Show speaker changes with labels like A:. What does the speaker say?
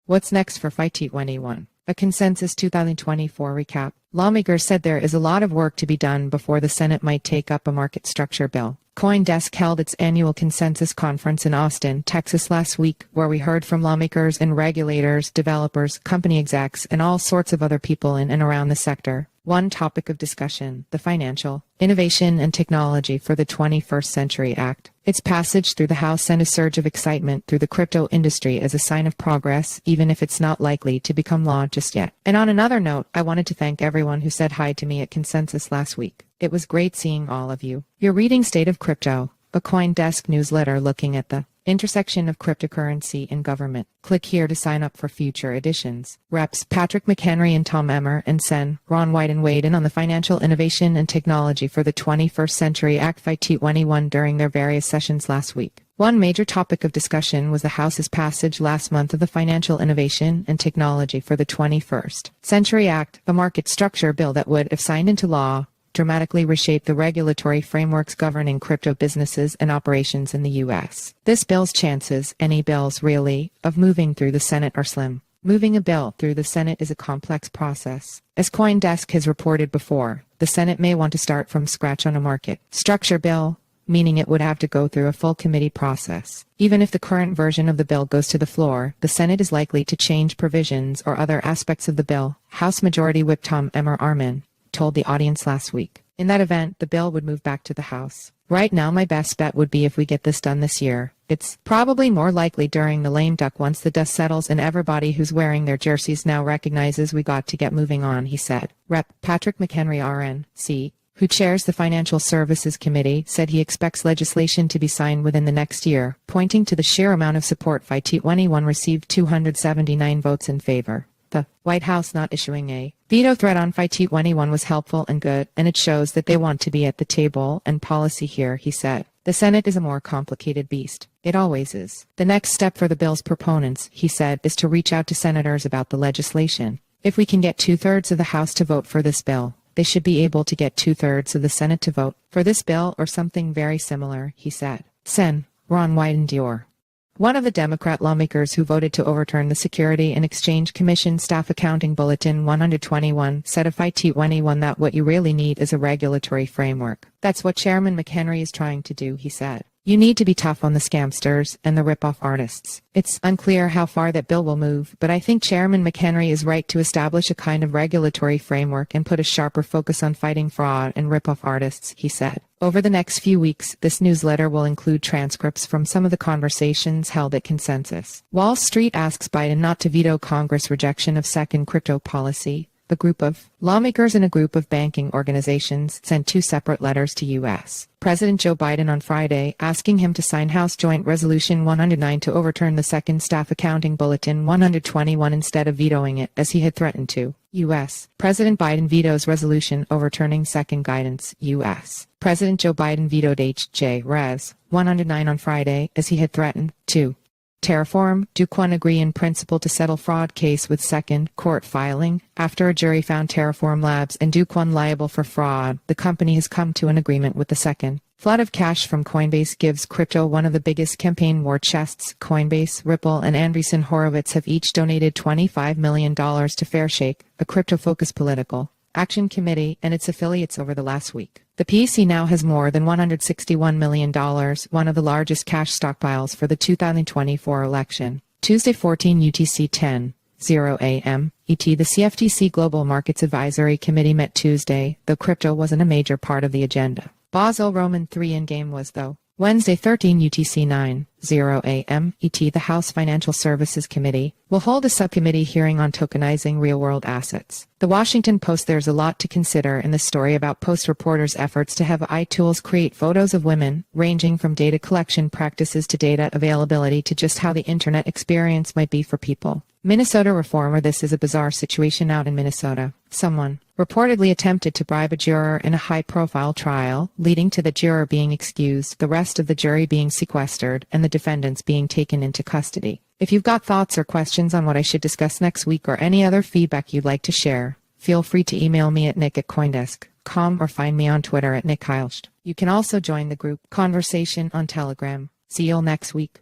A: What's next for FIT21? A consensus 2024 recap. Lawmakers said there is a lot of work to be done before the Senate might take up a market structure bill. CoinDesk held its annual consensus conference in Austin, Texas last week, where we heard from lawmakers and regulators, developers, company execs, and all sorts of other people in and around the sector. One topic of discussion: the Financial Innovation and Technology for the 21st Century Act. Its passage through the House sent a surge of excitement through the crypto industry as a sign of progress, even if it's not likely to become law just yet. And on another note, I wanted to thank everyone who said hi to me at Consensus last week. It was great seeing all of you. You're reading State of Crypto, a CoinDesk newsletter looking at the intersection of cryptocurrency and government. Click here to sign up for future editions. Reps Patrick McHenry and Tom Emmer and Sen. Ron Wyden on the Financial Innovation and Technology for the 21st Century Act FIT21 during their various sessions last week. One major topic of discussion was the House's passage last month of the Financial Innovation and Technology for the 21st Century Act, a market structure bill that would, if signed into law, dramatically reshape the regulatory frameworks governing crypto businesses and operations in the U.S. This bill's chances, any bills really, of moving through the Senate are slim. Moving a bill through the Senate is a complex process. As CoinDesk has reported before, the Senate may want to start from scratch on a market structure bill, meaning it would have to go through a full committee process. Even if the current version of the bill goes to the floor, the Senate is likely to change provisions or other aspects of the bill, House Majority Whip Tom Emmer told the audience last week. In that event, the bill would move back to the House. Right now, my best bet would be if we get this done this year. It's probably more likely during the lame duck once the dust settles and everybody who's wearing their jerseys now recognizes we got to get moving on, he said. Rep. Patrick McHenry RNC, who chairs the Financial Services Committee, said he expects legislation to be signed within the next year, pointing to the sheer amount of support FIT21 received 279 votes in favor. The White House not issuing a veto threat on FIT21 was helpful and good, and it shows that they want to be at the table and policy here, he said. The Senate is a more complicated beast. It always is. The next step for the bill's proponents, he said, is to reach out to senators about the legislation. If we can get 2/3 of the House to vote for this bill, they should be able to get 2/3 of the Senate to vote for this bill or something very similar, he said. Sen. Ron Wyden, one of the Democrat lawmakers who voted to overturn the Security and Exchange Commission Staff Accounting Bulletin 121, said of FIT21 that what you really need is a regulatory framework. That's what Chairman McHenry is trying to do, he said. You need to be tough on the scamsters and the rip-off artists. It's unclear how far that bill will move, but I think Chairman McHenry is right to establish a kind of regulatory framework and put a sharper focus on fighting fraud and rip-off artists, he said. Over the next few weeks, this newsletter will include transcripts from some of the conversations held at Consensus. Wall Street asks Biden not to veto Congress' rejection of second crypto policy. A group of lawmakers and a group of banking organizations sent two separate letters to U.S. President Joe Biden on Friday, asking him to sign House Joint Resolution 109 to overturn the second Staff Accounting Bulletin 121 instead of vetoing it, as he had threatened to. U.S. President Biden vetoes resolution overturning second guidance. U.S. President Joe Biden vetoed H.J. Res. 109 on Friday, as he had threatened to. Terraform, Duquan agree in principle to settle fraud case with second court filing. After a jury found Terraform Labs and Duquan liable for fraud, the company has come to an agreement with the second. Flood of cash from Coinbase gives crypto one of the biggest campaign war chests. Coinbase, Ripple, and Andreessen Horowitz have each donated $25 million to Fairshake, a crypto-focused political action committee, and its affiliates over the last week. The PEC now has more than $161 million, one of the largest cash stockpiles for the 2024 election. Tuesday 14 UTC 10:00 a.m. ET. The CFTC Global Markets Advisory Committee met Tuesday, though crypto wasn't a major part of the agenda. Basel Roman III endgame was, though. Wednesday 13 UTC 9:00 a.m. ET. The House Financial Services Committee will hold a subcommittee hearing on tokenizing real-world assets. The Washington Post. There's a lot to consider in this story about Post reporters' efforts to have AI tools create photos of women, ranging from data collection practices to data availability to just how the internet experience might be for people. Minnesota reformer. This is a bizarre situation out in Minnesota. Someone reportedly attempted to bribe a juror in a high-profile trial, leading to the juror being excused, the rest of the jury being sequestered, and the defendants being taken into custody. If you've got thoughts or questions on what I should discuss next week or any other feedback you'd like to share, feel free to email me at nick@coindesk.com or find me on Twitter at nickheilst. You can also join the group conversation on Telegram. See you all next week.